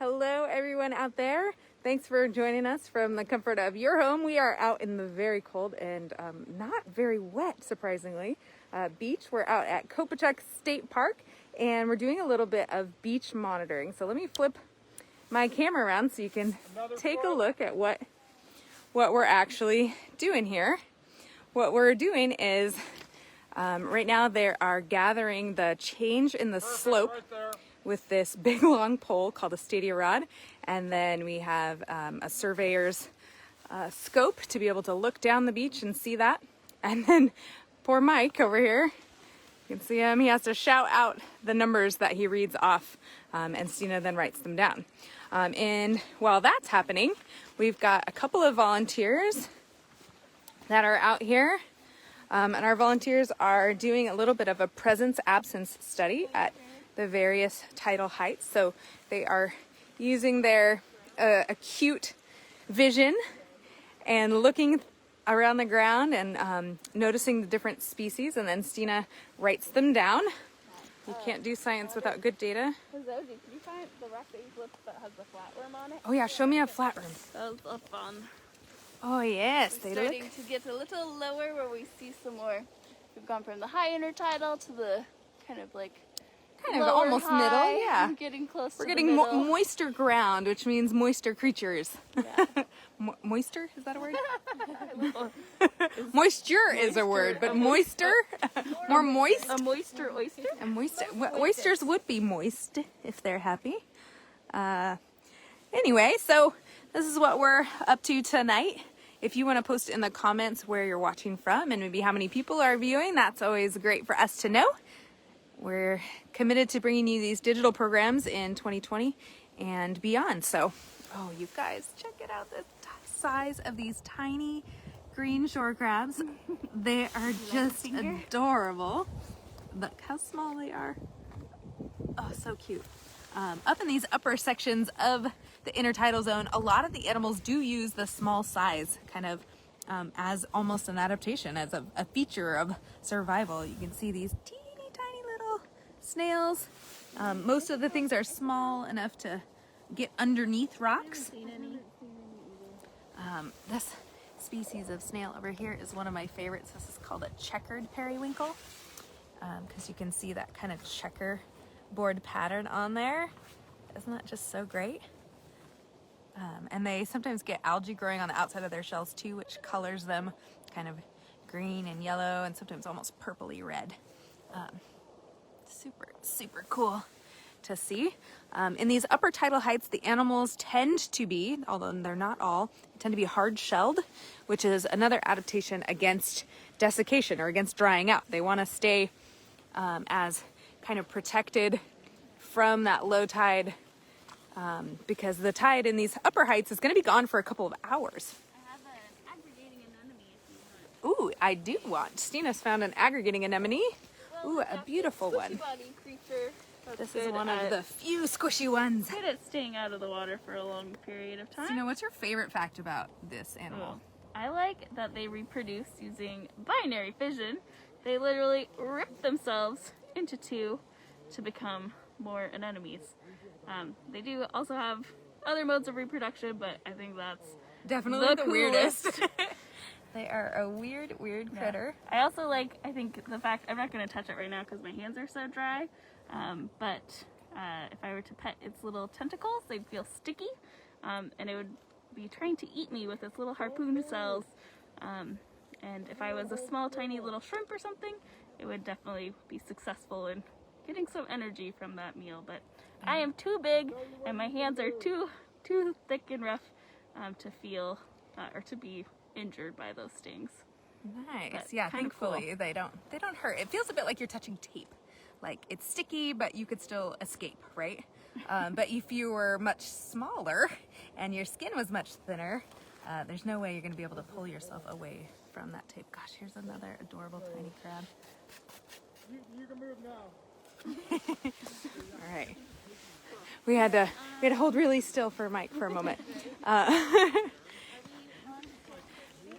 Hello everyone out there. Thanks for joining us from the comfort of your home. We are out in the very cold and not very wet, surprisingly, beach. We're out at Kopachuck State Park and we're doing a little bit of beach monitoring. So let me flip my camera around so you can take a look at what we're actually doing here. What we're doing is right now they are gathering the change in the slope with this big long pole called a stadia rod, and then we have a surveyor's scope to be able to look down the beach and see that. And then poor Mike over here, you can see him, he has to shout out the numbers that he reads off, and Stina then writes them down. And while that's happening, we've got a couple of volunteers that are out here, and our volunteers are doing a little bit of a presence-absence study at the various tidal heights. So they are using their acute vision and looking around the ground and noticing the different species, and then Stina writes them down. You can't do science without good data. Zoji, did you find the rock that you flipped that has the flatworm on it? Oh yeah, show me a flatworm. That was fun. Oh yes, We're starting to get a little lower where we see some more. We've gone from the high intertidal to the kind of almost high, middle, yeah. Getting close. We're to getting the middle. moister ground, which means moister creatures. Yeah. Moister, is that a word? Moisture is a word, but moister, more moist. A moister oyster. A moister. Oysters would be moist if they're happy. Anyway, so this is what we're up to tonight. If you want to post in the comments where you're watching from and maybe how many people are viewing, that's always great for us to know. We're committed to bringing you these digital programs in 2020 and beyond. So, oh, you guys, check it out, the size of these tiny green shore crabs. They are just adorable. Look how small they are. Oh, so cute. Up in these upper sections of the intertidal zone, a lot of the animals do use the small size kind of as almost an adaptation, as a feature of survival. You can see these tiny little snails. Most of the things are small enough to get underneath rocks. This species of snail over here is one of my favorites. This is called a checkered periwinkle, because you can see that kind of checkerboard pattern on there. Isn't that just so great? And they sometimes get algae growing on the outside of their shells too, which colors them kind of green and yellow and sometimes almost purpley red. Super cool to see. In these upper tidal heights, the animals tend to be, although they're not all, tend to be hard-shelled, which is another adaptation against desiccation or against drying out. They want to stay as kind of protected from that low tide, because the tide in these upper heights is going to be gone for a couple of hours. I have an aggregating anemone if you want. Ooh, I do want. Stina's found an aggregating anemone. Well, Ooh, a beautiful one. Body creature. This is one of the few squishy ones. Good at staying out of the water for a long period of time. Stina, what's your favorite fact about this animal? I like that they reproduce using binary fission. They literally rip themselves into two to become more anemones. They do also have other modes of reproduction, but I think that's Definitely the weirdest. coolest. They are a weird critter. I also I think the fact, I'm not going to touch it right now because my hands are so dry, but if I were to pet its little tentacles, they'd feel sticky, and it would be trying to eat me with its little harpoon cells, and if I was a small tiny little shrimp or something, it would definitely be successful in getting some energy from that meal. But I am too big and my hands are too thick and rough to feel or to be injured by those stings. Nice. But Yeah, thankfully cool. they don't hurt. It feels a bit like you're touching tape. Like it's sticky, but you could still escape, right? But if you were much smaller and your skin was much thinner, there's no way you're going to be able to pull yourself away from that tape. Gosh, here's another adorable tiny crab. You can move now. All right. We had to hold really still for Mike for a moment.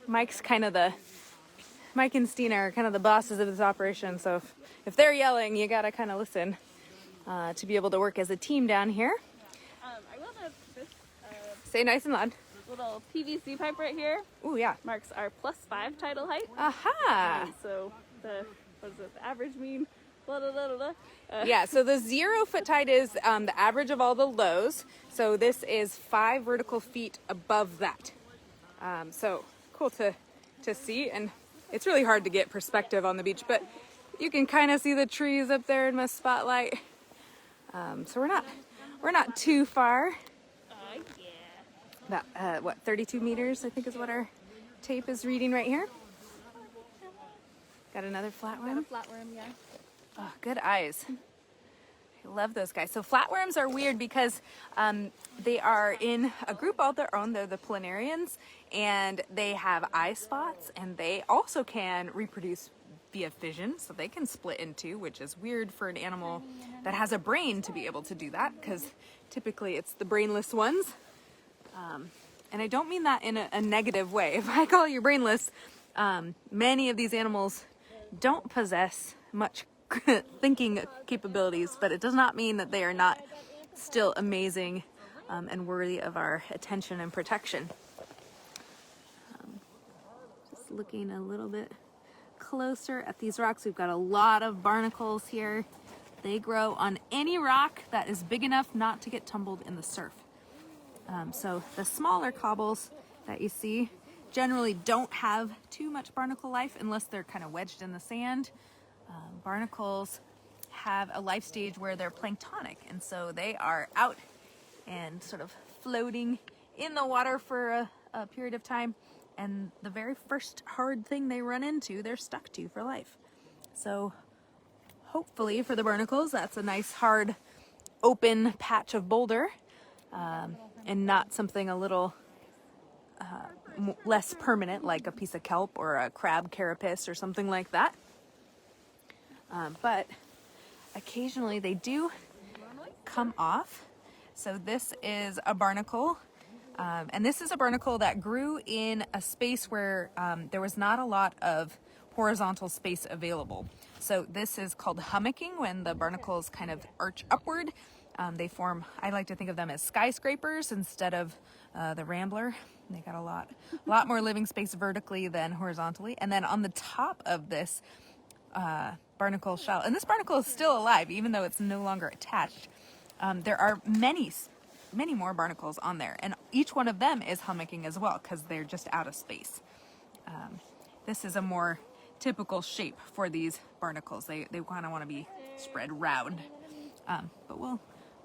Mike and Stina are kind of the bosses of this operation, so if they're yelling, you gotta kind of listen to be able to work as a team down here. I will say nice and loud. Little PVC pipe right here Ooh, yeah. marks our +5 tidal height. Aha! So the average mean? Blah, blah, blah, blah. Yeah, so the 0 foot tide is the average of all the lows. So this is 5 vertical feet above that. So cool to see, and it's really hard to get perspective on the beach, but you can kind of see the trees up there in my spotlight. So we're not too far. Yeah. About what, 32 meters I think is what our tape is reading right here. Got another flatworm. Flatworm, yeah. Oh, good eyes. I love those guys. So flatworms are weird because they are in a group all their own. They're the planarians, and they have eye spots, and they also can reproduce via fission, so they can split in two, which is weird for an animal that has a brain to be able to do that, because typically it's the brainless ones. And I don't mean that in a negative way. If I call you brainless, many of these animals don't possess much thinking capabilities, but it does not mean that they are not still amazing and worthy of our attention and protection. Just looking a little bit closer at these rocks, we've got a lot of barnacles here. They grow on any rock that is big enough not to get tumbled in the surf. So the smaller cobbles that you see generally don't have too much barnacle life unless they're kind of wedged in the sand. Barnacles have a life stage where they're planktonic, and so they are out and sort of floating in the water for a period of time, and the very first hard thing they run into, they're stuck to for life. So hopefully for the barnacles, that's a nice hard open patch of boulder, and not something a little less permanent like a piece of kelp or a crab carapace or something like that. But occasionally they do come off. So this is a barnacle, and this is a barnacle that grew in a space where there was not a lot of horizontal space available. So this is called hummocking, when the barnacles kind of arch upward. They form, I like to think of them as skyscrapers instead of the rambler. They got a lot more living space vertically than horizontally. And then on the top of this barnacle shell, and this barnacle is still alive even though it's no longer attached, there are many more barnacles on there, and each one of them is hummocking as well because they're just out of space. This is a more typical shape for these barnacles. They kind of want to be spread round. But we'll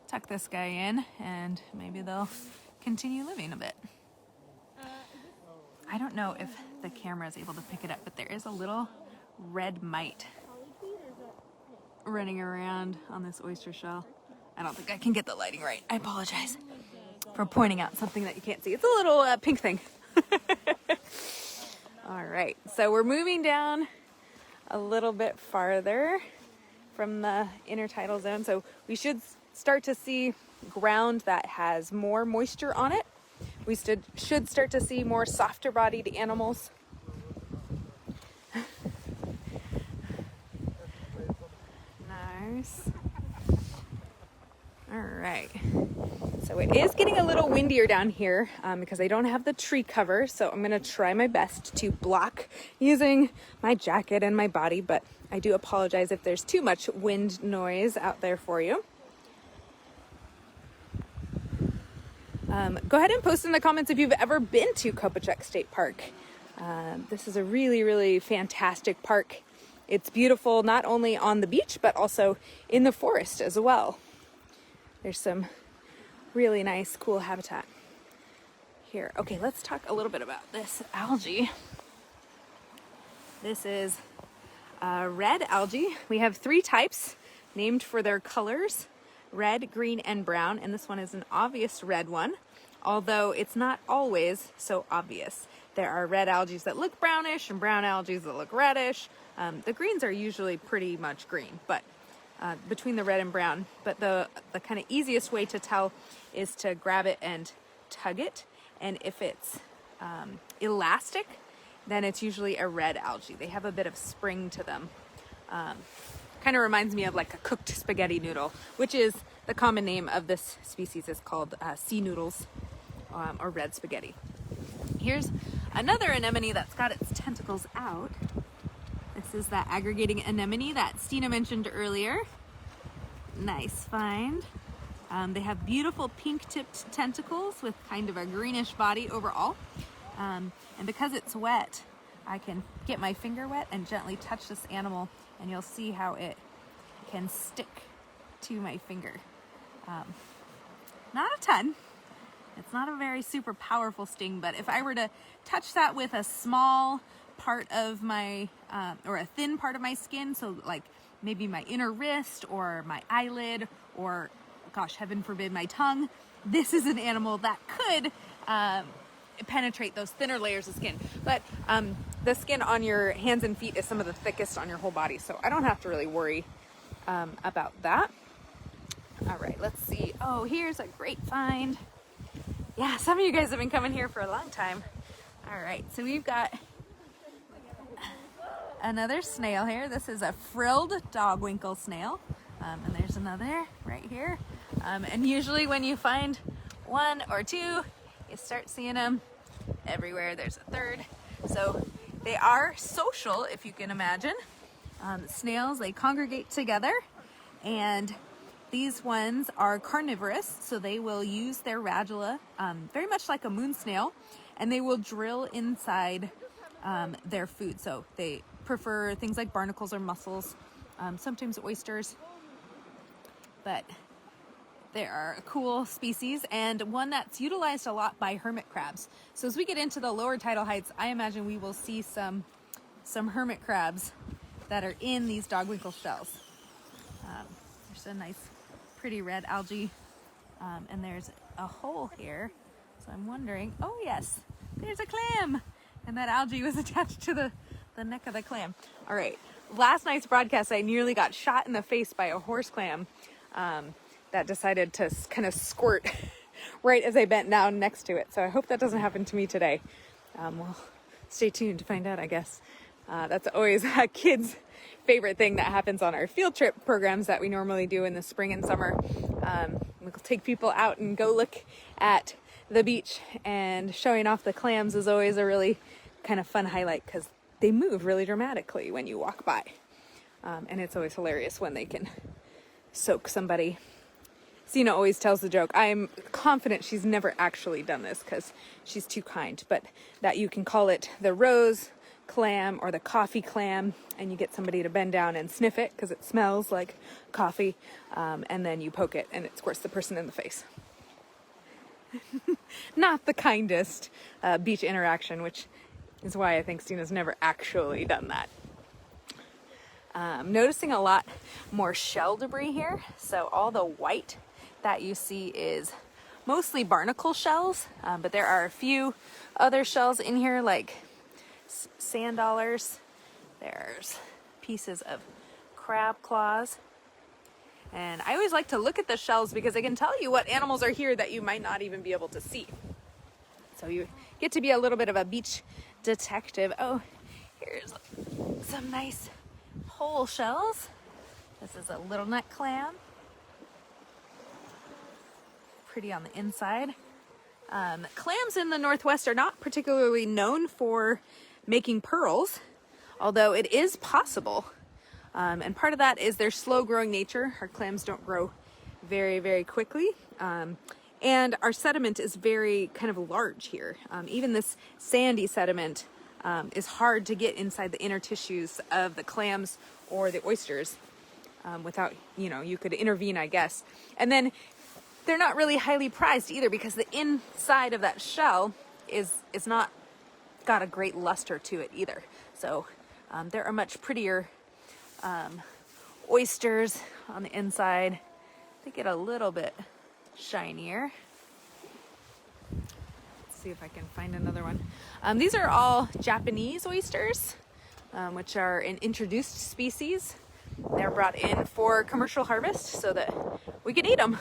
tuck this guy in and maybe they'll continue living a bit. I don't know if the camera is able to pick it up, but there is a little red mite running around on this oyster shell. I don't think I can get the lighting right. I apologize for pointing out something that you can't see. It's a little pink thing. All right, so we're moving down a little bit farther from the intertidal zone. So we should start to see ground that has more moisture on it. We should start to see more softer bodied animals. Nice. All right. So it is getting a little windier down here because I don't have the tree cover. So I'm going to try my best to block using my jacket and my body, but I do apologize if there's too much wind noise out there for you. Go ahead and post in the comments if you've ever been to Kopachuck State Park. This is a really, really fantastic park. It's beautiful not only on the beach, but also in the forest as well. There's some really nice, cool habitat here. Okay, let's talk a little bit about this algae. This is red algae. We have 3 types named for their colors: red, green, and brown. And this one is an obvious red one, although it's not always so obvious. There are red algae that look brownish and brown algae that look reddish. The greens are usually pretty much green, but between the red and brown. But the kind of easiest way to tell is to grab it and tug it. And if it's elastic, then it's usually a red algae. They have a bit of spring to them. Kind of reminds me of like a cooked spaghetti noodle, which is the common name of this species, is called sea noodles. or red spaghetti. Here's another anemone that's got its tentacles out. This is that aggregating anemone that Stina mentioned earlier. Nice find. They have beautiful pink-tipped tentacles with kind of a greenish body overall. And because it's wet, I can get my finger wet and gently touch this animal, and you'll see how it can stick to my finger. Not a ton. It's not a very super powerful sting, but if I were to touch that with a small part of my, or a thin part of my skin, so like maybe my inner wrist or my eyelid or, gosh, heaven forbid, my tongue, this is an animal that could penetrate those thinner layers of skin. But the skin on your hands and feet is some of the thickest on your whole body, so I don't have to really worry about that. All right, let's see. Oh, here's a great find. Yeah, some of you guys have been coming here for a long time. All right, so we've got another snail here. This is a frilled dog winkle snail. And there's another right here. And usually when you find one or two, you start seeing them everywhere. There's a third. So they are social, if you can imagine. Snails, they congregate together, and these ones are carnivorous, so they will use their radula very much like a moon snail, and they will drill inside their food. So they prefer things like barnacles or mussels, sometimes oysters, but they are a cool species and one that's utilized a lot by hermit crabs. So as we get into the lower tidal heights, I imagine we will see some hermit crabs that are in these dog winkle shells. There's a nice pretty red algae, and there's a hole here, so I'm wondering, oh yes, there's a clam, and that algae was attached to the neck of the clam. All right, last night's broadcast I nearly got shot in the face by a horse clam that decided to kind of squirt right as I bent down next to it, so I hope that doesn't happen to me today. Well, stay tuned to find out, I guess. That's always a kid's favorite thing that happens on our field trip programs that we normally do in the spring and summer. We'll take people out and go look at the beach, and showing off the clams is always a really kind of fun highlight because they move really dramatically when you walk by. And it's always hilarious when they can soak somebody. Sina always tells the joke, I'm confident she's never actually done this because she's too kind, but that you can call it the rose clam or the coffee clam, and you get somebody to bend down and sniff it because it smells like coffee, and then you poke it and it squirts the person in the face. Not the kindest beach interaction, which is why I think Stina's never actually done that. Noticing a lot more shell debris here, so all the white that you see is mostly barnacle shells, but there are a few other shells in here like sand dollars. There's pieces of crab claws, and I always like to look at the shells because I can tell you what animals are here that you might not even be able to see. So you get to be a little bit of a beach detective. Oh, here's some nice whole shells. This is a little neck clam. Pretty on the inside. Clams in the Northwest are not particularly known for making pearls, although it is possible. And part of that is their slow growing nature. Our clams don't grow very, very quickly. And our sediment is very kind of large here. Even this sandy sediment is hard to get inside the inner tissues of the clams or the oysters without, you could intervene, I guess. And then they're not really highly prized either because the inside of that shell is not got a great luster to it either. So there are much prettier oysters on the inside. They get a little bit shinier. Let's see if I can find another one. These are all Japanese oysters, which are an introduced species. They're brought in for commercial harvest so that we can eat them.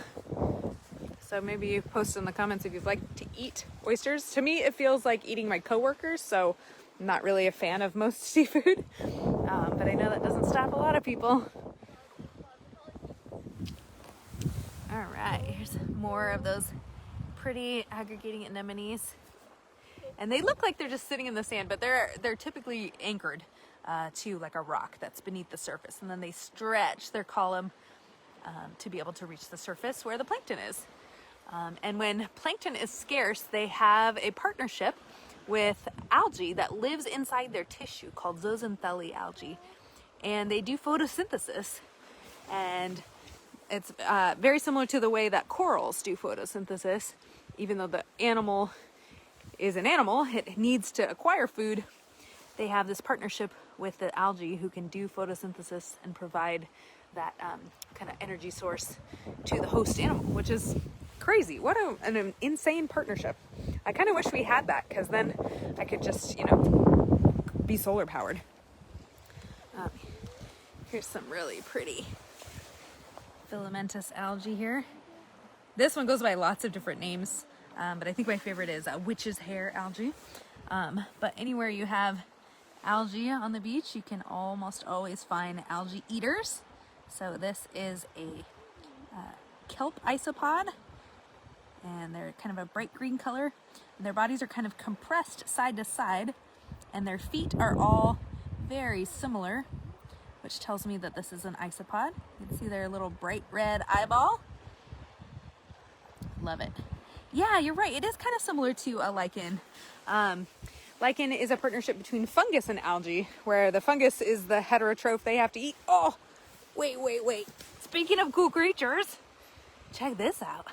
So maybe you post in the comments if you'd like to eat oysters. To me, it feels like eating my coworkers, so I'm not really a fan of most seafood. But I know that doesn't stop a lot of people. All right, here's more of those pretty aggregating anemones. And they look like they're just sitting in the sand, but they're typically anchored to like a rock that's beneath the surface. And then they stretch their column to be able to reach the surface where the plankton is. And when plankton is scarce, they have a partnership with algae that lives inside their tissue called zooxanthellae algae. And they do photosynthesis. And it's very similar to the way that corals do photosynthesis. Even though the animal is an animal, it needs to acquire food. They have this partnership with the algae who can do photosynthesis and provide that kind of energy source to the host animal, which is crazy. What an insane partnership. I kind of wish we had that, because then I could just, you know, be solar powered. Here's some really pretty filamentous algae here. This one goes by lots of different names, but I think my favorite is witch's hair algae. But anywhere you have algae on the beach, you can almost always find algae eaters. So this is a kelp isopod, and they're kind of a bright green color. And their bodies are kind of compressed side to side, and their feet are all very similar, which tells me that this is an isopod. You can see their little bright red eyeball. Love it. Yeah, you're right. It is kind of similar to a lichen. Lichen is a partnership between fungus and algae, where the fungus is the heterotroph they have to eat. Oh, wait. Speaking of cool creatures, check this out.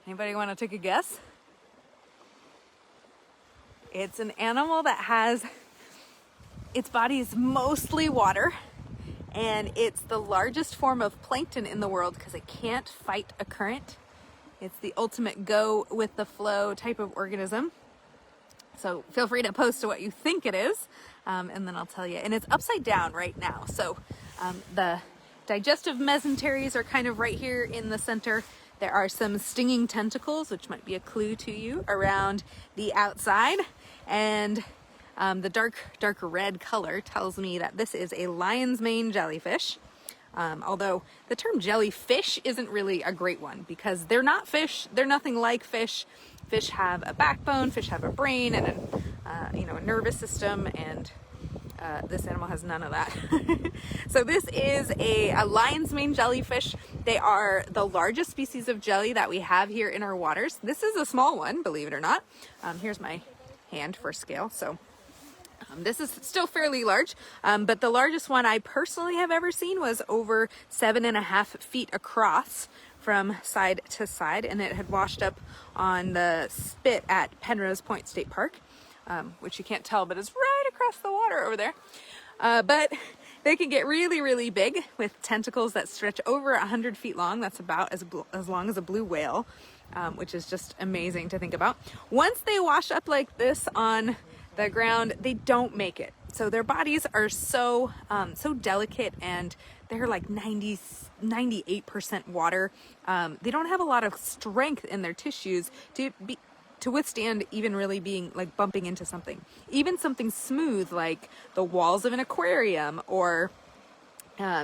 Anybody want to take a guess? It's an animal that has, its body is mostly water, and it's the largest form of plankton in the world because it can't fight a current. It's the ultimate go with the flow type of organism. So feel free to post to what you think it is, and then I'll tell you. And it's upside down right now. So the digestive mesenteries are kind of right here in the center. There are some stinging tentacles, which might be a clue to you, around the outside. And the dark red color tells me that this is a lion's mane jellyfish. Although the term jellyfish isn't really a great one, because they're not fish. They're nothing like fish. Fish have a backbone, fish have a brain, and a nervous system, and this animal has none of that. So this is a lion's mane jellyfish. They are the largest species of jelly that we have here in our waters. This is a small one, believe it or not. Here's my hand for scale. So this is still fairly large, but the largest one I personally have ever seen was over 7.5 feet across from side to side, and it had washed up on the spit at Penrose Point State Park, which you can't tell, but it's right across the water over there. But they can get really, really big with tentacles that stretch over 100 feet long. That's about as long as a blue whale, which is just amazing to think about. Once they wash up like this on the ground, they don't make it. So their bodies are so delicate, and they're like 98% water. They don't have a lot of strength in their tissues to withstand even really being like bumping into something. Even something smooth like the walls of an aquarium, or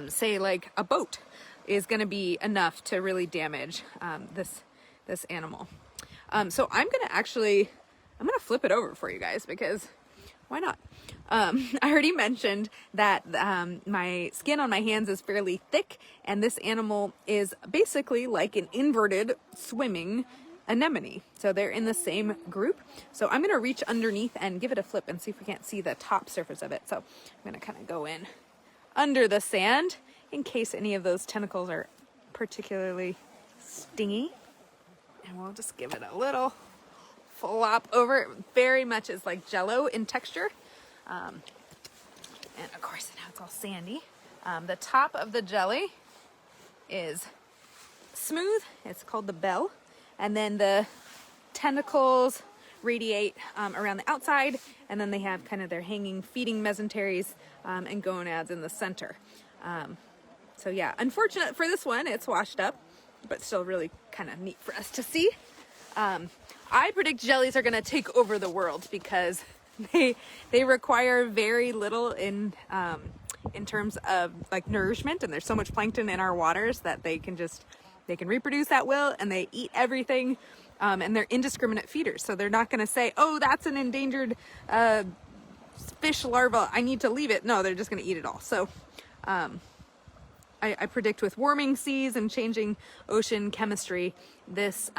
say like a boat, is going to be enough to really damage this animal. So I'm going to flip it over for you guys, because why not? I already mentioned that my skin on my hands is fairly thick, and this animal is basically like an inverted swimming anemone. So they're in the same group. So I'm going to reach underneath and give it a flip and see if we can't see the top surface of it. So I'm going to kind of go in under the sand in case any of those tentacles are particularly stingy. And we'll just give it a little flop over. It very much is like jello in texture. And of course now it's all sandy. The top of the jelly is smooth. It's called the bell. And then the tentacles radiate around the outside, and then they have kind of their hanging feeding mesenteries and gonads in the center. So yeah, unfortunate for this one, it's washed up, but still really kind of neat for us to see. I predict jellies are going to take over the world, because they require very little in terms of like nourishment, and there's so much plankton in our waters that they can reproduce at will, and they eat everything. And they're indiscriminate feeders, so they're not going to say, oh, that's an endangered fish larva, I need to leave it. No, they're just going to eat it all. So I predict with warming seas and changing ocean chemistry, this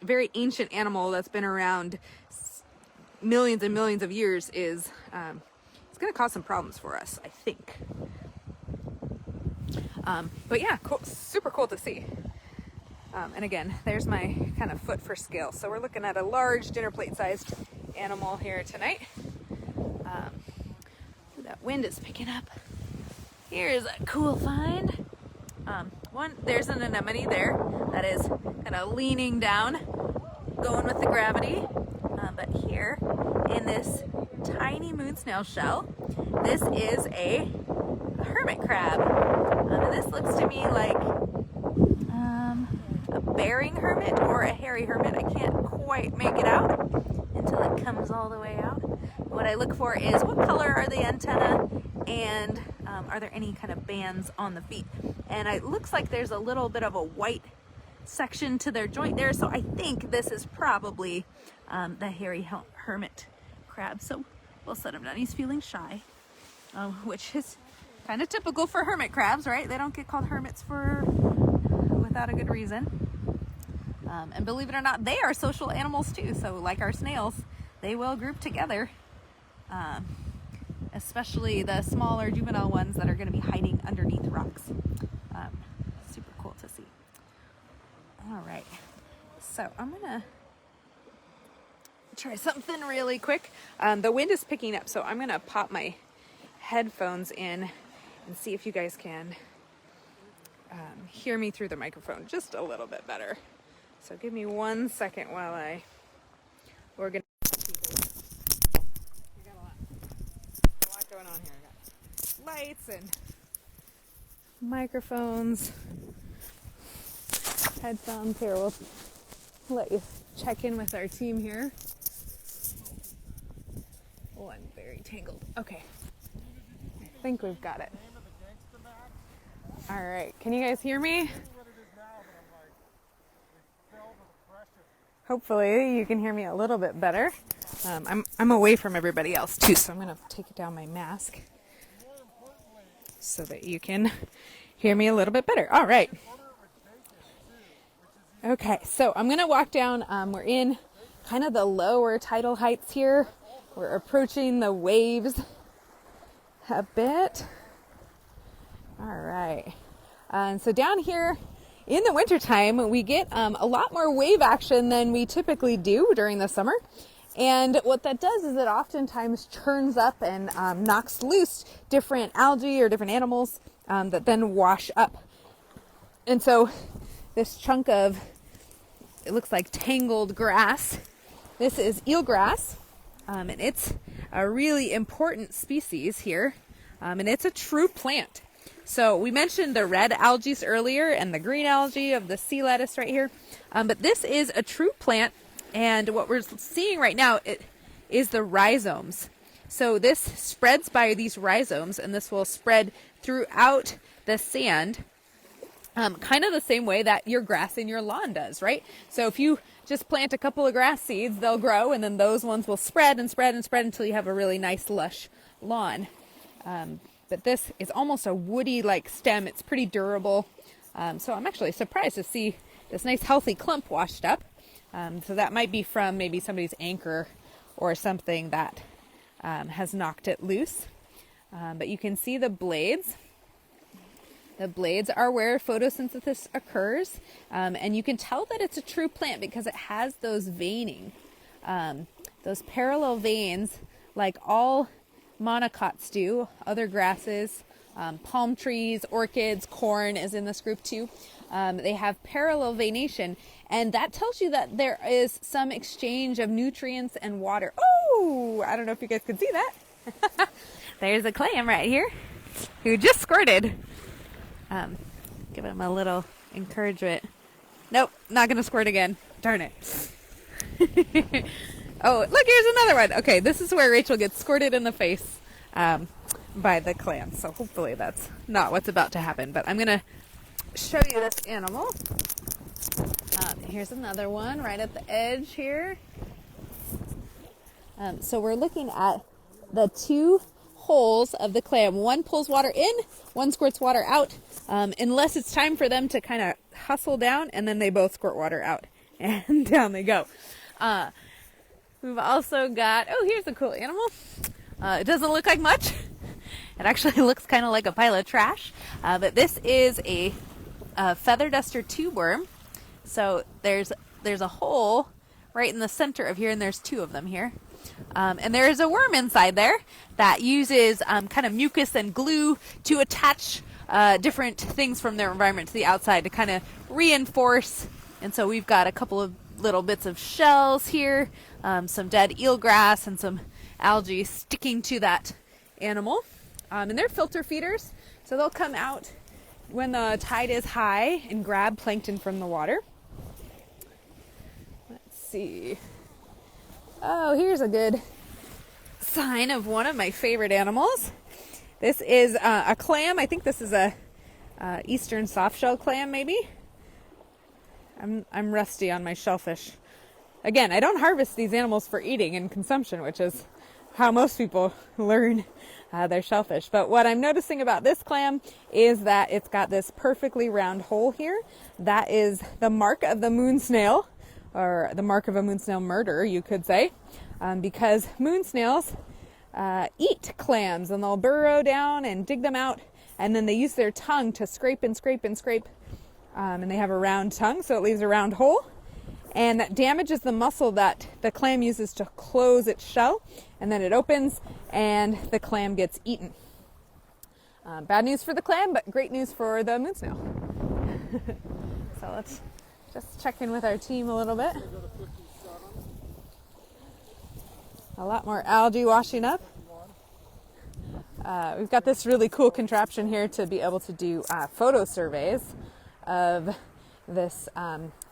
very ancient animal that's been around millions and millions of years is it's going to cause some problems for us, I think. But yeah, cool, super cool to see. And again, there's my kind of foot for scale. So we're looking at a large dinner plate sized animal here tonight. That wind is picking up. Here's a cool find. There's an anemone there that is kind of leaning down, going with the gravity. But here in this tiny moon snail shell, this is a hermit crab. And this looks to me like a bearing hermit or a hairy hermit. I can't quite make it out until it comes all the way out. What I look for is what color are the antennae, and are there any kind of bands on the feet? And it looks like there's a little bit of a white section to their joint there, so I think this is probably the hairy hermit crab. So we'll set him down. He's feeling shy, which is kind of typical for hermit crabs, right? They don't get called hermits without a good reason. And believe it or not, they are social animals too. So like our snails, they will group together, especially the smaller juvenile ones that are going to be hiding underneath rocks. Super cool to see. All right, so I'm gonna try something really quick. The wind is picking up, so I'm gonna pop my headphones in and see if you guys can hear me through the microphone just a little bit better. So give me 1 second while I organize. We got a lot going on here. I got lights and microphones, headphones. Here, we'll let you check in with our team here. Oh, I'm very tangled. Okay. I think we've got it. All right. Can you guys hear me? Hopefully you can hear me a little bit better. I'm away from everybody else too, so I'm going to take down my mask so that you can hear me a little bit better. All right. Okay, so I'm going to walk down. We're in kind of the lower tidal heights here. We're approaching the waves a bit. All right. And so down here, in the wintertime, we get a lot more wave action than we typically do during the summer. And what that does is it oftentimes churns up and knocks loose different algae or different animals that then wash up. And so this chunk of, it looks like tangled grass, this is eelgrass, and it's a really important species here, and it's a true plant. So we mentioned the red algae earlier and the green algae of the sea lettuce right here. But this is a true plant. And what we're seeing right now is the rhizomes. So this spreads by these rhizomes, and this will spread throughout the sand, kind of the same way that your grass in your lawn does, right? So if you just plant a couple of grass seeds, they'll grow, and then those ones will spread and spread and spread until you have a really nice lush lawn. But this is almost a woody-like stem. It's pretty durable. So I'm actually surprised to see this nice healthy clump washed up. So that might be from maybe somebody's anchor or something that has knocked it loose. But you can see the blades. The blades are where photosynthesis occurs. And you can tell that it's a true plant because it has those veining, those parallel veins like all monocots do, other grasses, palm trees, orchids, corn is in this group too. They have parallel veination, and that tells you that there is some exchange of nutrients and water. Oh, I don't know if you guys can see that. There's a clam right here who just squirted. Give him a little encouragement. Nope, not going to squirt again. Darn it. Oh, look, here's another one. Okay, this is where Rachel gets squirted in the face by the clam. So hopefully that's not what's about to happen. But I'm going to show you this animal. Here's another one right at the edge here. So we're looking at the two holes of the clam. One pulls water in, one squirts water out, unless it's time for them to kind of hustle down, and then they both squirt water out, and down they go. We've also got, oh, here's a cool animal. It doesn't look like much. It actually looks kind of like a pile of trash, but this is a feather duster tube worm. So there's a hole right in the center of here, and there's two of them here. And there is a worm inside there that uses kind of mucus and glue to attach different things from their environment to the outside to kind of reinforce. And so we've got a couple of little bits of shells here, some dead eelgrass and some algae sticking to that animal. And they're filter feeders, so they'll come out when the tide is high and grab plankton from the water. Let's see. Oh, here's a good sign of one of my favorite animals. This is a clam. I think this is a eastern softshell clam, maybe. I'm rusty on my shellfish. Again, I don't harvest these animals for eating and consumption, which is how most people learn their shellfish. But what I'm noticing about this clam is that it's got this perfectly round hole here. That is the mark of the moon snail, or the mark of a moon snail murder, you could say, because moon snails eat clams, and they'll burrow down and dig them out, and then they use their tongue to scrape and scrape and scrape, and they have a round tongue, so it leaves a round hole, and that damages the muscle that the clam uses to close its shell, and then it opens and the clam gets eaten. Bad news for the clam, but great news for the moon snail. So let's just check in with our team a little bit. A lot more algae washing up. We've got this really cool contraption here to be able to do photo surveys of this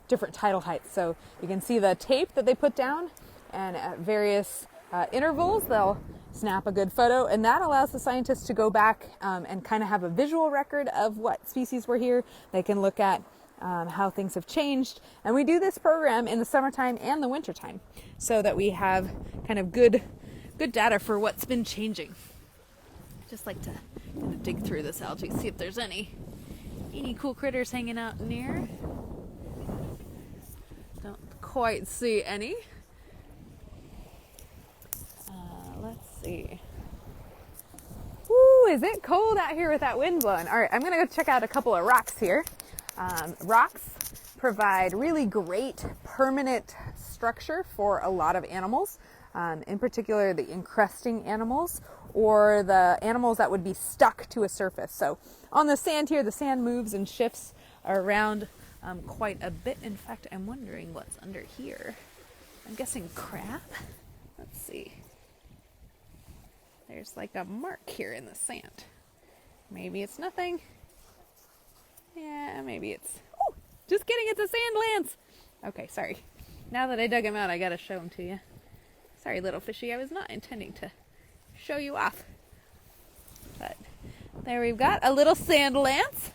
different tidal heights. So you can see the tape that they put down, and at various intervals they'll snap a good photo, and that allows the scientists to go back and kind of have a visual record of what species were here. They can look at how things have changed, and we do this program in the summertime and the wintertime so that we have kind of good data for what's been changing. Just like to kind of dig through this algae, see if there's any cool critters hanging out in here. Don't quite see any. Let's see. Woo, is it cold out here with that wind blowing? All right, I'm gonna go check out a couple of rocks here. Rocks provide really great permanent structure for a lot of animals, in particular the encrusting animals, or the animals that would be stuck to a surface. So on the sand here, the sand moves and shifts around quite a bit. In fact, I'm wondering what's under here. I'm guessing crab. Let's see. There's like a mark here in the sand. Maybe it's nothing. Yeah, maybe it's... Oh, just kidding, it's a sand lance. Okay, sorry. Now that I dug him out, I gotta show him to you. Sorry, little fishy, I was not intending to show you off. But there we've got a little sand lance,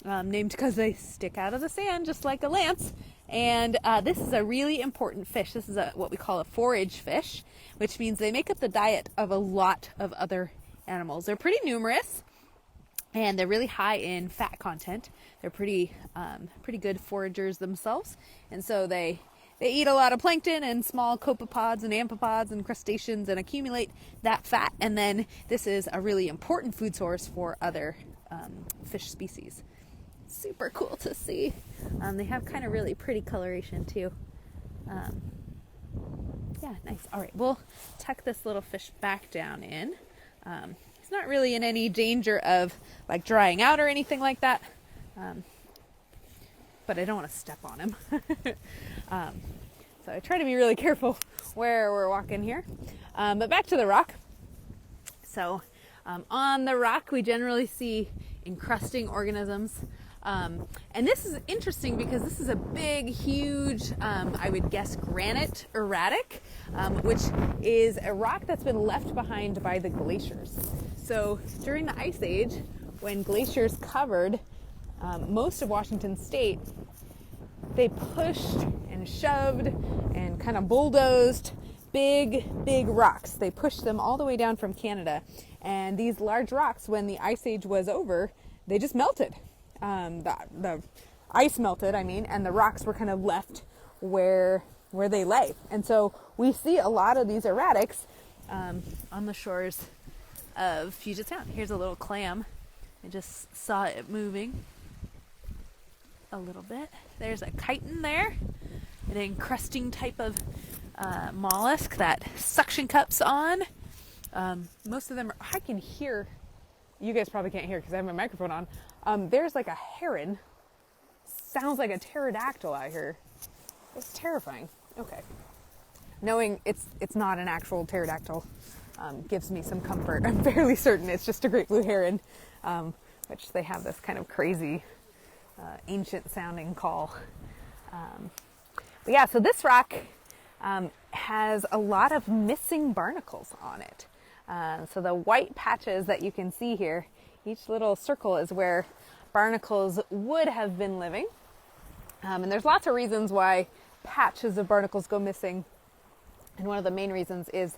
named because they stick out of the sand just like a lance. And this is a really important fish. This is what we call a forage fish, which means they make up the diet of a lot of other animals. They're pretty numerous, and they're really high in fat content. They're pretty good foragers themselves, and so they eat a lot of plankton and small copepods and amphipods and crustaceans and accumulate that fat. And then this is a really important food source for other fish species. Super cool to see. They have kind of really pretty coloration too. Yeah, nice. All right, we'll tuck this little fish back down in. He's not really in any danger of like drying out or anything like that. But I don't want to step on him. So I try to be really careful where we're walking here. But back to the rock. So on the rock, we generally see encrusting organisms. And this is interesting because this is a big, huge, I would guess, granite erratic, which is a rock that's been left behind by the glaciers. So during the Ice Age, when glaciers covered most of Washington State, they pushed and shoved and kind of bulldozed big rocks. They pushed them all the way down from Canada. And these large rocks, when the ice age was over, they just melted. The ice melted, and the rocks were kind of left where they lay. And so we see a lot of these erratics on the shores of Puget Sound. Here's a little clam. I just saw it moving a little bit. There's a chitin there, an encrusting type of mollusk that suction cups on. Most of them are, I can hear, you guys probably can't hear because I have my microphone on. There's like a heron. Sounds like a pterodactyl out here. It's terrifying. Okay. Knowing it's not an actual pterodactyl gives me some comfort. I'm fairly certain it's just a great blue heron, which they have this kind of crazy, ancient sounding call. But yeah, so this rock has a lot of missing barnacles on it. So the white patches that you can see here, each little circle is where barnacles would have been living. And there's lots of reasons why patches of barnacles go missing. And one of the main reasons is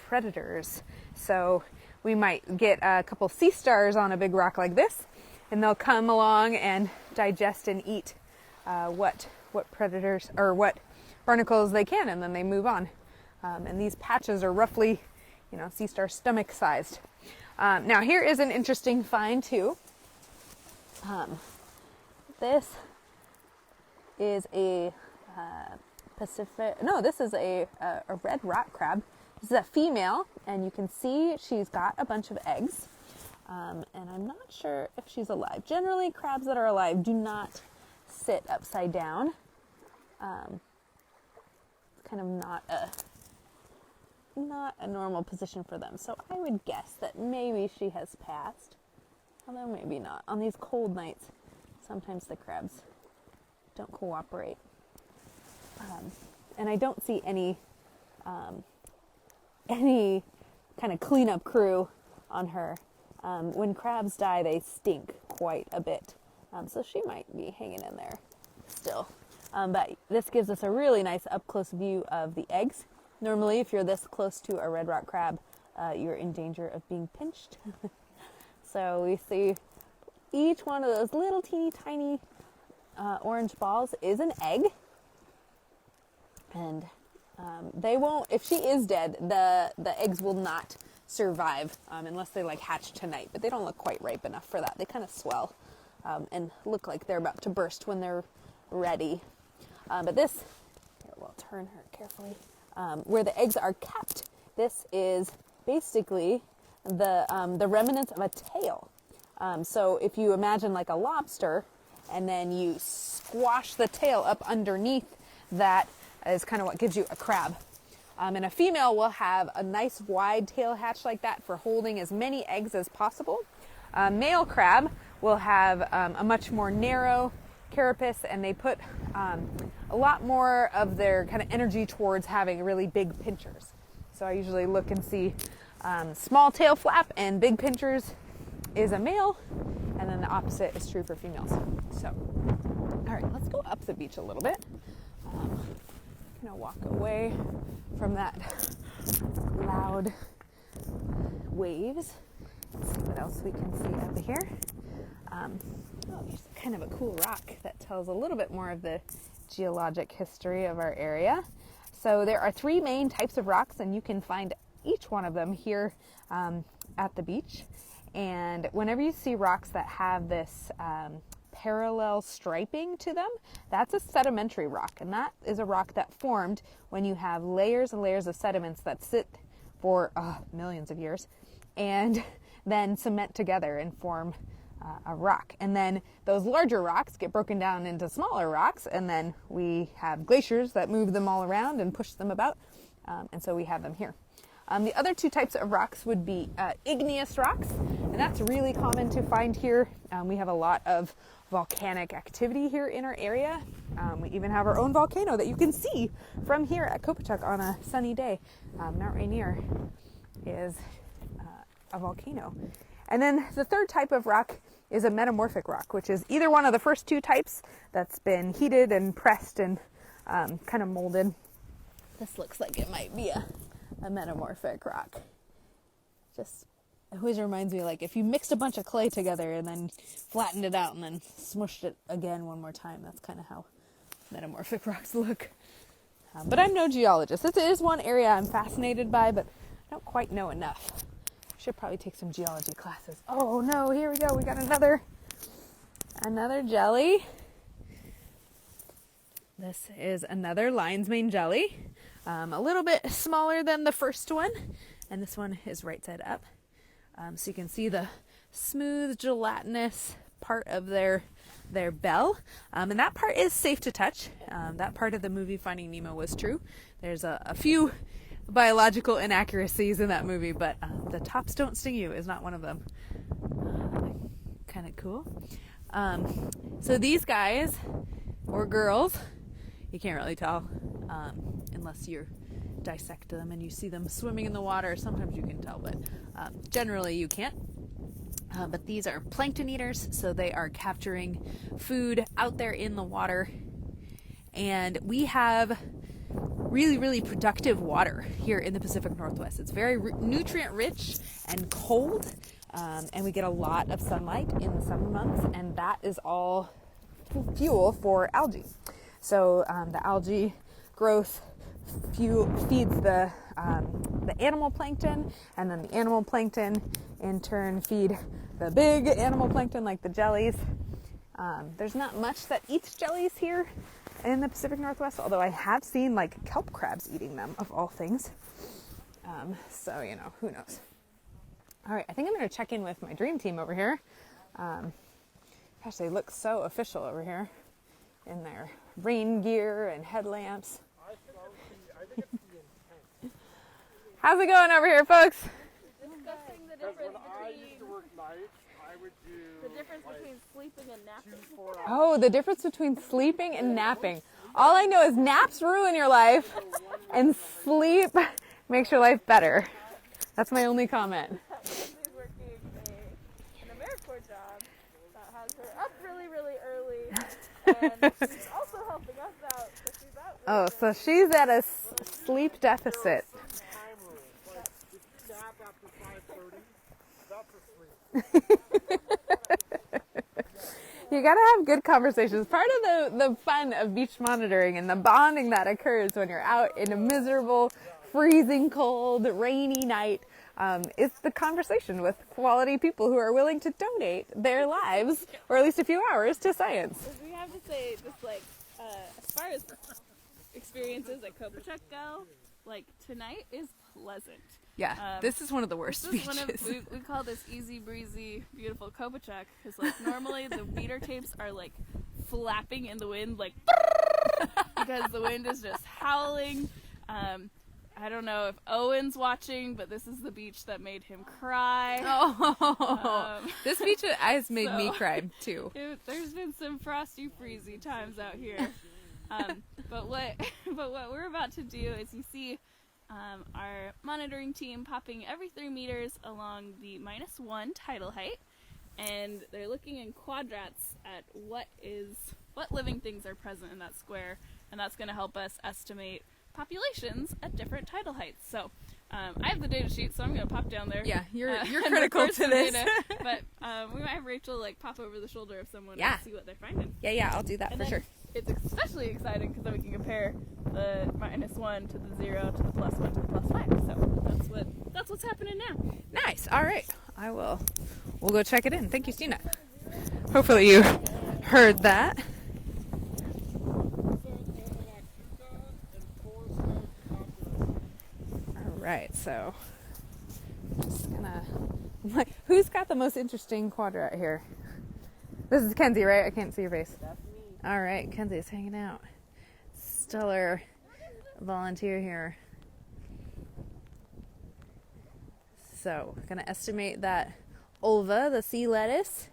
predators. So we might get a couple sea stars on a big rock like this, and they'll come along and digest and eat what predators or what barnacles they can, and then they move on. And these patches are roughly, sea star stomach sized. Now here is an interesting find too. This is a this is a red rock crab. This is a female, and you can see she's got a bunch of eggs. And I'm not sure if she's alive. Generally, crabs that are alive do not sit upside down. It's kind of not a normal position for them. So I would guess that maybe she has passed. Although maybe not. On these cold nights, sometimes the crabs don't cooperate. And I don't see any kind of cleanup crew on her. When crabs die, they stink quite a bit. So she might be hanging in there still. But this gives us a really nice up-close view of the eggs. Normally, if you're this close to a red rock crab, you're in danger of being pinched. So we see each one of those little teeny tiny orange balls is an egg. And they won't, if she is dead, the eggs will not survive unless they hatch tonight. But they don't look quite ripe enough for that. They kind of swell and look like they're about to burst when they're ready. But this, here, we'll turn her carefully, where the eggs are kept, this is basically the remnants of a tail. So if you imagine like a lobster, and then you squash the tail up underneath, that is kind of what gives you a crab. And a female will have a nice wide tail hatch like that for holding as many eggs as possible. Male crab will have a much more narrow carapace, and they put a lot more of their kind of energy towards having really big pinchers. So I usually look and see small tail flap and big pinchers is a male, and then the opposite is true for females. So, all right, let's go up the beach a little bit. Walk away from that loud waves. Let's see what else we can see over here. There's kind of a cool rock that tells a little bit more of the geologic history of our area. So there are three main types of rocks, and you can find each one of them here at the beach. And whenever you see rocks that have this parallel striping to them, that's a sedimentary rock, and that is a rock that formed when you have layers and layers of sediments that sit for millions of years and then cement together and form a rock. And then those larger rocks get broken down into smaller rocks, and then we have glaciers that move them all around and push them about, and so we have them here. The other two types of rocks would be igneous rocks, and that's really common to find here. We have a lot of volcanic activity here in our area. We even have our own volcano that you can see from here at Kopachuck on a sunny day. Mount Rainier is a volcano. And then the third type of rock is a metamorphic rock, which is either one of the first two types that's been heated and pressed and kind of molded. This looks like it might be a metamorphic rock. Just, it always reminds me, like, if you mixed a bunch of clay together and then flattened it out and then smushed it again one more time, that's kind of how metamorphic rocks look. But I'm no geologist. This is one area I'm fascinated by, but I don't quite know enough. Should probably take some geology classes. Oh no, here we go. We got another jelly. This is another lion's mane jelly. A little bit smaller than the first one. And this one is right side up. So you can see the smooth, gelatinous part of their bell. And that part is safe to touch. That part of the movie Finding Nemo was true. There's a few biological inaccuracies in that movie, but the tops don't sting you is not one of them. Kind of cool. So these guys, or girls, you can't really tell unless you dissect them and you see them swimming in the water. Sometimes you can tell, but generally you can't. But these are plankton eaters, so they are capturing food out there in the water. And we have really, really productive water here in the Pacific Northwest. It's very nutrient rich and cold, and we get a lot of sunlight in the summer months, and that is all fuel for algae. So the algae growth feeds the animal plankton, and then the animal plankton in turn feed the big animal plankton like the jellies. There's not much that eats jellies here in the Pacific Northwest, although I have seen like kelp crabs eating them, of all things. So, you know, who knows. All right, I think I'm going to check in with my dream team over here. Gosh, they look so official over here in their rain gear and headlamps. How's it going over here, folks? Discussing the difference between sleeping and napping. Oh, the difference between sleeping and napping. All I know is naps ruin your life and sleep makes your life better. That's my only comment. She's working an AmeriCorps job that has her up really, really early. And she's also helping us out. So she's out really So she's at a sleep deficit. You gotta have good conversations. Part of the fun of beach monitoring and the bonding that occurs when you're out in a miserable, freezing cold, rainy night is the conversation with quality people who are willing to donate their lives, or at least a few hours, to science. We have to say, just like, as far as experiences at Kopachuck go, like, tonight is pleasant. Yeah, this is one of the worst beaches. We call this easy breezy, beautiful Kopachuck, because like normally the beater tapes are like flapping in the wind, like because the wind is just howling. I don't know if Owen's watching, but this is the beach that made him cry. This beach has made me cry too. There's been some frosty, freezy times out here. But what we're about to do is, you see our monitoring team popping every 3 meters along the -1 tidal height, and they're looking in quadrats at what living things are present in that square, and that's going to help us estimate populations at different tidal heights. So I have the data sheet, so I'm going to pop down there. Yeah, you're critical to this. But we might have Rachel like pop over the shoulder of someone Yeah. and see what they're finding. Yeah, I'll do that for sure. It's especially exciting because then we can compare the -1 to the 0 to the +1 to the +5. So that's what's happening now. Nice. All right. We'll go check it in. Thank you, Stina. Hopefully you heard that. All right. So just gonna. Who's got the most interesting quadrat here? This is Kenzie, right? I can't see your face. That's me. All right, Kenzie's hanging out. Stellar volunteer here. So, gonna estimate that ulva, the sea lettuce.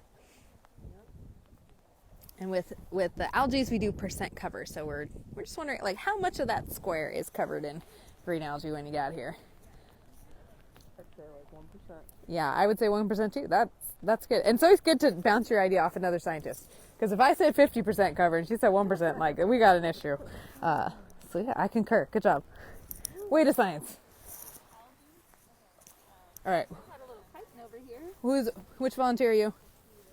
And with the algae, we do percent cover. So we're just wondering, like, how much of that square is covered in green algae when you got here? I'd say like 1%. Yeah, I would say 1% too. That's good. And it's always good to bounce your idea off another scientist. Because if I said 50% cover and she said 1%, like, we got an issue. So yeah, I concur. Good job. Way to science. All right. Got a little chitin over here. Which volunteer are you?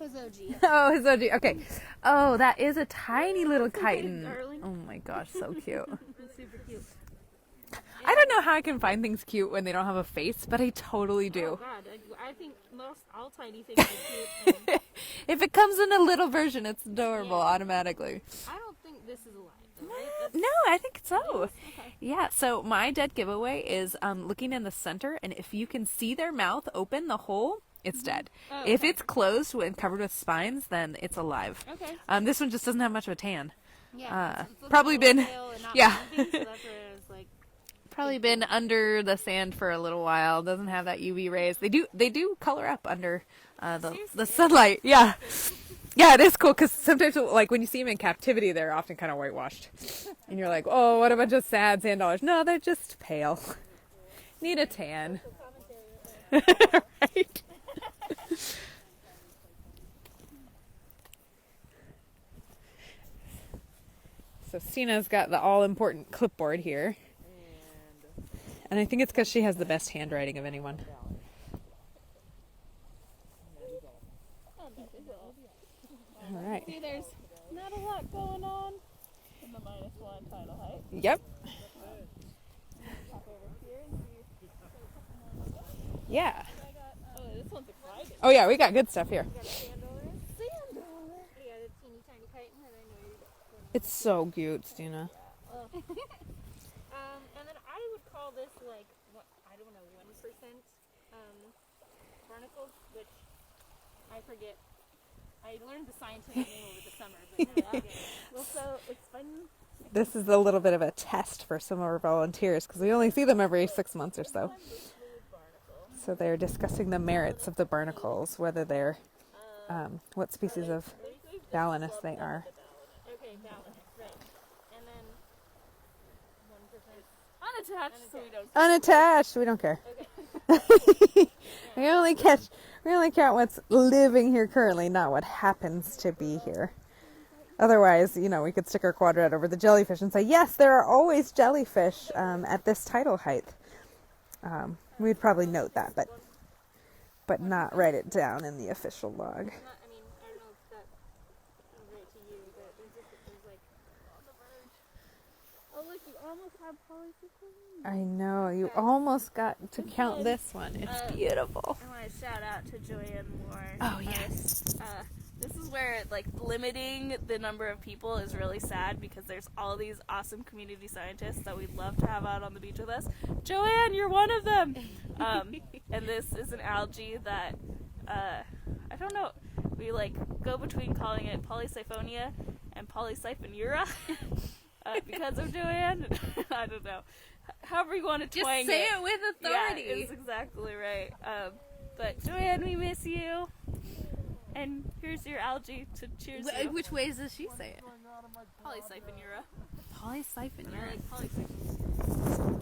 Hizoji. Oh, Hizoji. Okay. Oh, that is a tiny little chitin. Darling. Oh my gosh, so cute. Super cute. I don't know how I can find things cute when they don't have a face, but I totally Oh do. God, I think most all tiny things are cute. And If it comes in a little version, it's adorable automatically. I don't think this is alive, though, right? No, I think so. Okay. Yeah, so my dead giveaway is looking in the center, and if you can see their mouth open, the hole, it's dead. Oh, If okay. it's closed and covered with spines, then it's alive. Okay. This one just doesn't have much of a tan. Yeah. it's Probably a little been- pale and not yeah. moving, so that's where it's like. Probably been under the sand for a little while. Doesn't have that UV rays. They do color up under the sunlight. Yeah. Yeah, it is cool because sometimes, like, when you see them in captivity, they're often kind of whitewashed. And you're like, oh, what a bunch of sad sand dollars. No, they're just pale. Need a tan. Right? So Stina's got the all-important clipboard here. And I think it's because she has the best handwriting of anyone. All right. See, there's not a lot going on in the -1 tidal height. Yep. Pop over here and see. Yeah. Oh, this one's exciting. Oh yeah, we got good stuff here. Got a sand dollar. Sand dollar. Yeah, the teeny tiny chitin that I know you're It's so cute, Stina. and then I would call this like I don't know 1% barnacles, which I forget. I learned the scientific name over the summer, but now I forget. Well, so it's fun. This is a little bit of a test for some of our volunteers because we only see them every 6 months or so. So they're discussing the merits of the barnacles, whether they're what species of balanus they are. Okay, balance, right. And then 1% unattached, so we don't. Unattached, we don't care. we only count what's living here currently, not what happens to be here. Otherwise, we could stick our quadrat over the jellyfish and say, yes, there are always jellyfish at this tidal height. We'd probably note that, but not write it down in the official log. I don't know if that sounds right to you, but there's like on the verge. Oh, look, you almost have polychaete. I know, you almost got to count this one. It's beautiful. I want to shout out to Joanne Moore. Oh, yes. This is where, like, limiting the number of people is really sad because there's all these awesome community scientists that we'd love to have out on the beach with us. Joanne, you're one of them! And this is an algae that, I don't know, we, like, go between calling it Polysiphonia and Polysiphonura because of Joanne. I don't know. However you want to Just twang say it with authority. Yeah, it's exactly right. But Joanne, we miss you. And here's your algae to cheers you. Which ways does she say it? Polysiphonura. Polysiphonura. I like polysiphon.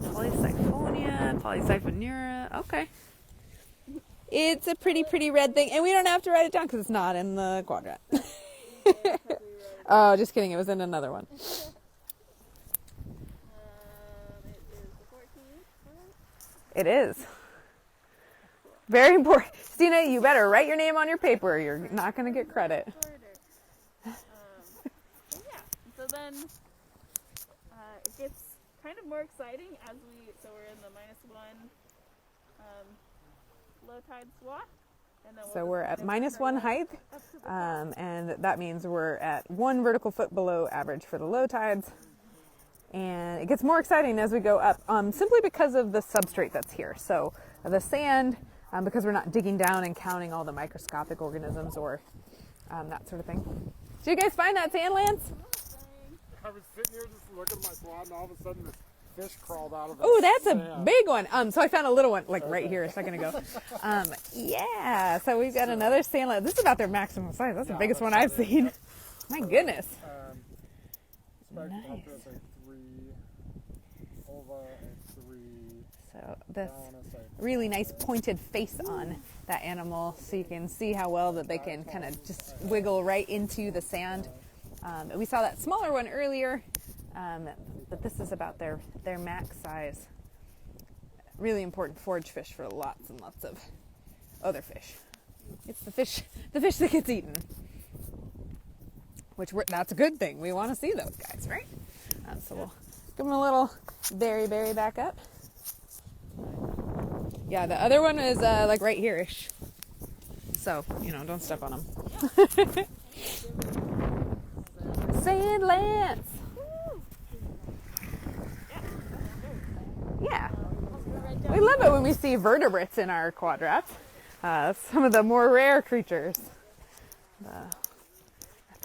Polysiphonia, Polysiphonura. Okay. It's a pretty red thing, and we don't have to write it down because it's not in the quadrat. Oh, just kidding. It was in another one. It is the 14th. It is. Very important. Stina, you better write your name on your paper or you're not going to get credit. Yeah. So then it gets kind of more exciting as so we're in the -1 low tide swath. And then So we're at -1 height, and that means we're at 1 vertical foot below average for the low tides. And it gets more exciting as we go up, simply because of the substrate that's here. So the sand, because we're not digging down and counting all the microscopic organisms or that sort of thing. Did you guys find that sand, Lance? I was sitting here just looking at my quad, and all of a sudden this fish crawled out of it. Oh, that's a big one. So I found a little one, like right here a second ago. Yeah, so we've got another sand lance. This is about their maximum size. That's the biggest one I've seen. My goodness. Nice. That's like 3 ova and 3 So this down. It's like really nice pointed face on that animal, so you can see how well that they can kind of just wiggle right into the sand. We saw that smaller one earlier, but this is about their max size. Really important forage fish for lots and lots of other fish. It's the fish that gets eaten, that's a good thing. We want to see those guys, right? So we'll give them a little berry back up. Yeah, the other one is like right here-ish. So, don't step on them. Sand lance. Yeah. We love it when we see vertebrates in our quadrats. Some of the more rare creatures. The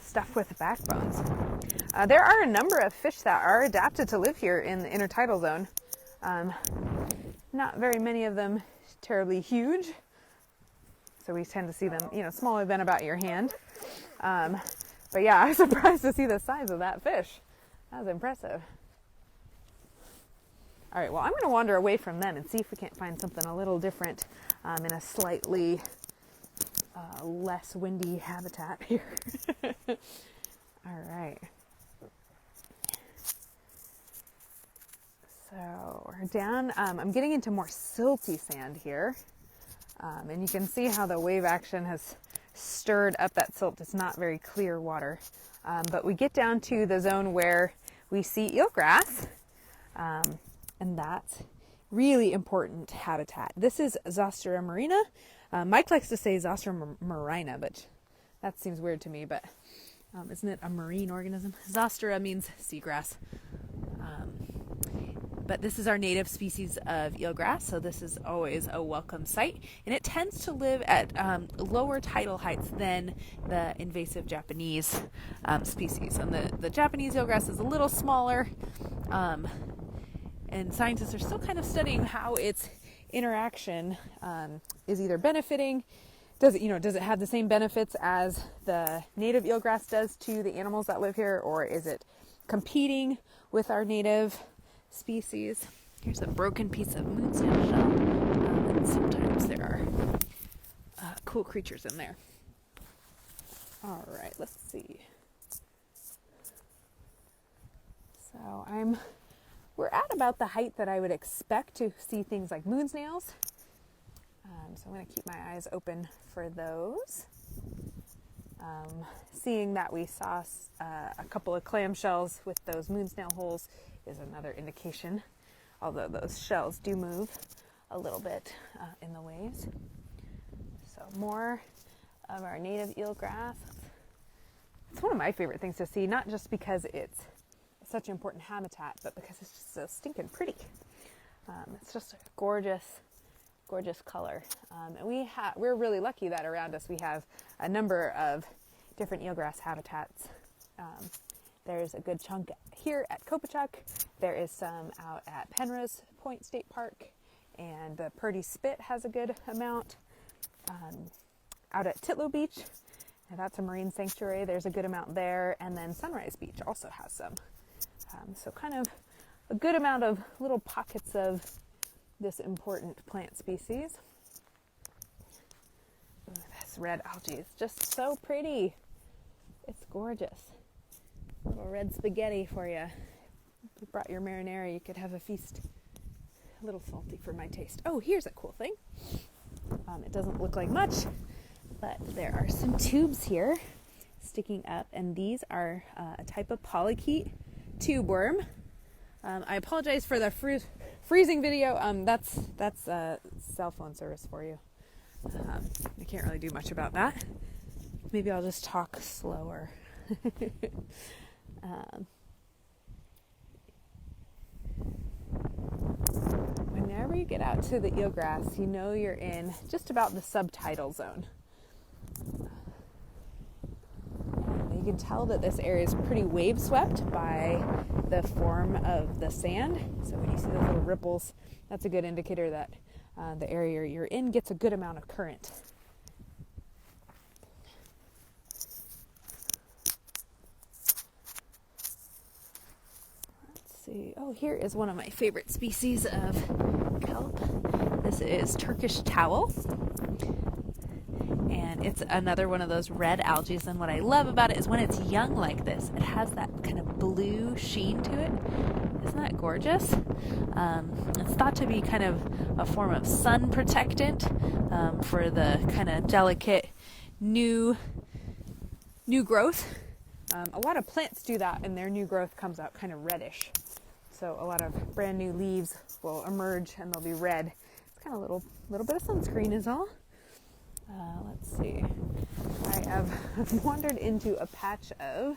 stuff with backbones. There are a number of fish that are adapted to live here in the intertidal zone. Not very many of them terribly huge. So we tend to see them, smaller than about your hand. But yeah, I was surprised to see the size of that fish. That was impressive. All right, well, I'm going to wander away from them and see if we can't find something a little different in a slightly less windy habitat here. All right. So we're down. I'm getting into more silty sand here. And you can see how the wave action has stirred up that silt. It's not very clear water. But we get down to the zone where we see eelgrass. And that's really important habitat. This is Zastera Marina. Mike likes to say Zastera Marina, but that seems weird to me, but isn't it a marine organism? Zastera means seagrass. But this is our native species of eelgrass, so this is always a welcome sight. And it tends to live at lower tidal heights than the invasive Japanese species. And the Japanese eelgrass is a little smaller, and scientists are still kind of studying how its interaction is either benefiting. Does it have the same benefits as the native eelgrass does to the animals that live here, or is it competing with our native species? Here's a broken piece of moonsnail shell, and sometimes there are cool creatures in there. All right, let's see. So we're at about the height that I would expect to see things like moon snails. So I'm going to keep my eyes open for those. Seeing that we saw a couple of clam shells with those moon snail holes is another indication, although those shells do move a little bit in the waves. So more of our native eelgrass. It's one of my favorite things to see, not just because it's such an important habitat, but because it's just so stinking pretty. It's just a gorgeous color. And we're really lucky that around us we have a number of different eelgrass habitats. There's a good chunk here at Kopachuck. There is some out at Penrose Point State Park, and the Purdy Spit has a good amount. Out at Titlow Beach, and that's a marine sanctuary, there's a good amount there, and then Sunrise Beach also has some. So kind of a good amount of little pockets of this important plant species. Ooh, this red algae is just so pretty. It's gorgeous. A little red spaghetti for you. If you brought your marinara, you could have a feast. A little salty for my taste. Oh, here's a cool thing. It doesn't look like much, but there are some tubes here sticking up, and these are a type of Polychaete tube worm. I apologize for the freezing video. That's cell phone service for you. I can't really do much about that. Maybe I'll just talk slower. Whenever you get out to the eelgrass, you know you're in just about the subtidal zone. You can tell that this area is pretty wave swept by the form of the sand. So when you see those little ripples, that's a good indicator that the area you're in gets a good amount of current. see. Oh, here is one of my favorite species of kelp. This is Turkish towel. And it's another one of those red algae. And what I love about it is when it's young like this, it has that kind of blue sheen to it. Isn't that gorgeous? It's thought to be kind of a form of sun protectant for the kind of delicate new growth. A lot of plants do that, and their new growth comes out kind of reddish. So a lot of brand new leaves will emerge, and they'll be red. It's kind of a little bit of sunscreen is all. Let's see. I have wandered into a patch of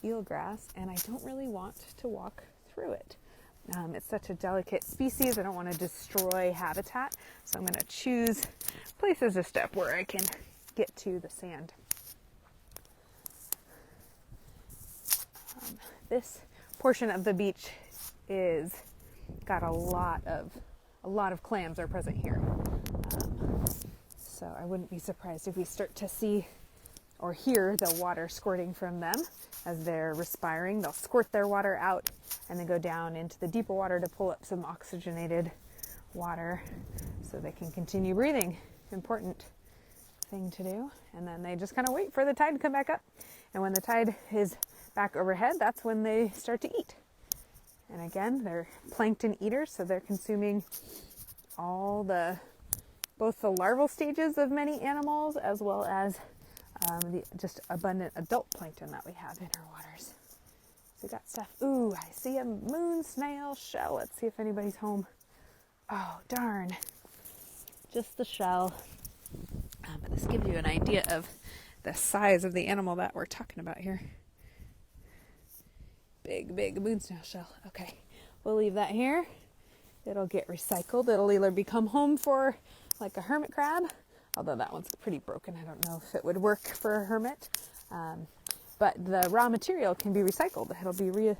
eelgrass, and I don't really want to walk through it. It's such a delicate species. I don't want to destroy habitat, so I'm going to choose places to step where I can get to the sand. This portion of the beach is got a lot of clams are present here. So I wouldn't be surprised if we start to see or hear the water squirting from them as they're respiring. They'll squirt their water out and then go down into the deeper water to pull up some oxygenated water so they can continue breathing. Important thing to do. And then they just kind of wait for the tide to come back up. And when the tide is back overhead, that's when they start to eat. And again, they're plankton eaters, so they're consuming all both the larval stages of many animals as well as the just abundant adult plankton that we have in our waters. So we got stuff. Ooh, I see a moon snail shell. Let's see if anybody's home. Oh, darn. Just the shell. But this gives you an idea of the size of the animal that we're talking about here. Big moon snail shell. Okay, we'll leave that here. It'll get recycled. It'll either become home for like a hermit crab, although that one's pretty broken. I don't know if it would work for a hermit. But the raw material can be recycled. It'll be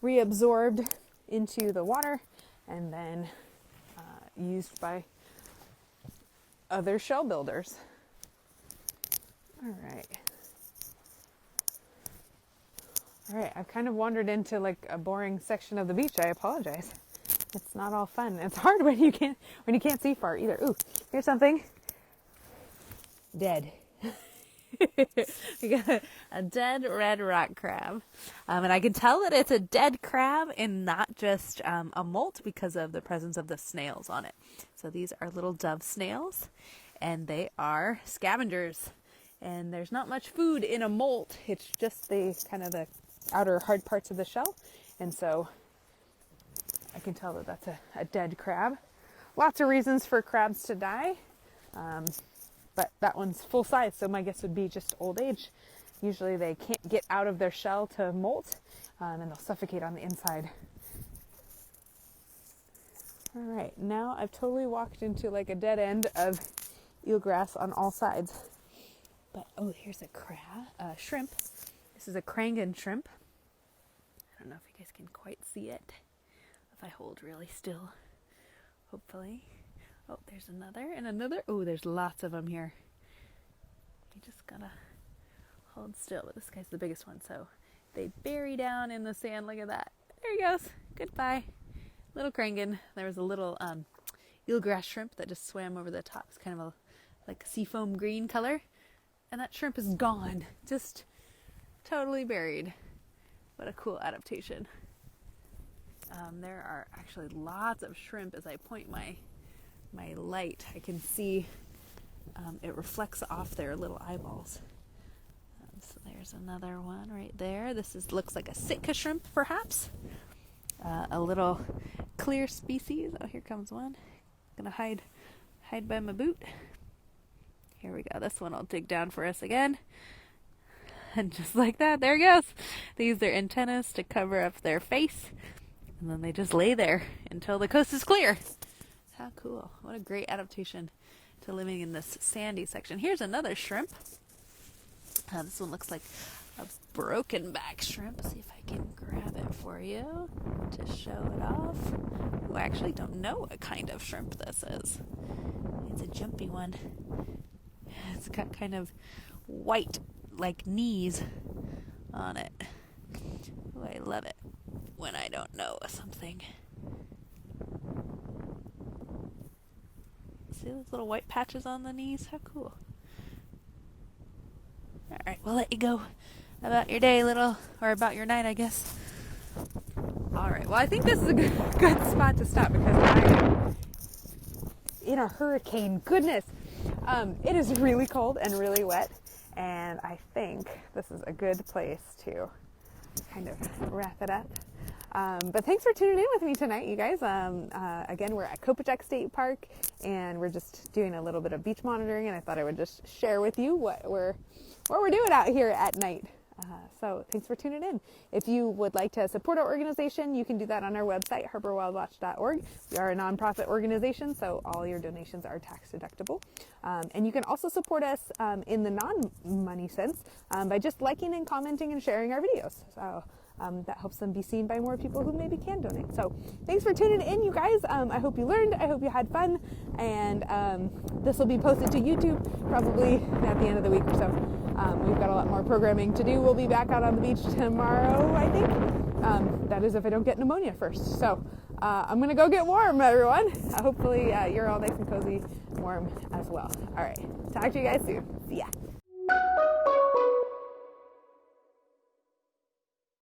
reabsorbed into the water and then used by other shell builders. All right, I've kind of wandered into like a boring section of the beach. I apologize. It's not all fun. It's hard when you can't see far either. Ooh, here's something. Dead. We got a dead red rock crab. And I can tell that it's a dead crab and not just a molt because of the presence of the snails on it. So these are little dove snails, and they are scavengers. And there's not much food in a molt. It's just the outer hard parts of the shell. And so I can tell that that's a dead crab. Lots of reasons for crabs to die. But that one's full size, so my guess would be just old age. Usually they can't get out of their shell to molt, and they'll suffocate on the inside. All right, now I've totally walked into like a dead end of eelgrass on all sides. But, oh, here's a shrimp. This is a Krangan shrimp. I don't know if you guys can quite see it. If I hold really still, hopefully. Oh, there's another and another. Oh, there's lots of them here. You just gotta hold still. But this guy's the biggest one, so they bury down in the sand. Look at that. There he goes. Goodbye. Little Krangan. There was a little eelgrass shrimp that just swam over the top. It's kind of like a seafoam green color. And that shrimp is gone. Just totally buried. What a cool adaptation. There are actually lots of shrimp. As I point my light, I can see it reflects off their little eyeballs. So there's another one right there. This looks like a Sitka shrimp, perhaps. A little clear species. Oh, here comes one. Gonna hide by my boot. Here we go. This one will dig down for us again. And just like that, there it goes. They use their antennas to cover up their face. And then they just lay there until the coast is clear. How cool. What a great adaptation to living in this sandy section. Here's another shrimp. This one looks like a broken back shrimp. See if I can grab it for you to show it off. Oh, I actually don't know what kind of shrimp this is. It's a jumpy one. It's got kind of white, like knees on it. Oh, I love it. when I don't know something. See those little white patches on the knees? How cool. Alright, we'll let you go about your day, or about your night, I guess. Alright, well, I think this is a good spot to stop because I am in a hurricane. Goodness. It is really cold and really wet, and I think this is a good place to kind of wrap it up. But thanks for tuning in with me tonight, you guys. Again, we're at Kopachuck State Park, and we're just doing a little bit of beach monitoring, and I thought I would just share with you what we're doing out here at night. So thanks for tuning in. If you would like to support our organization, you can do that on our website, harborwildwatch.org. We are a nonprofit organization, so all your donations are tax deductible. And you can also support us in the non-money sense by just liking and commenting and sharing our videos. So that helps them be seen by more people who maybe can donate. So thanks for tuning in, you guys. I hope you learned. I hope you had fun. And this will be posted to YouTube probably at the end of the week or so. We've got a lot more programming to do. We'll be back out on the beach tomorrow, I think. That is if I don't get pneumonia first. So I'm going to go get warm, everyone. Hopefully you're all nice and cozy warm as well. All right. Talk to you guys soon. See ya.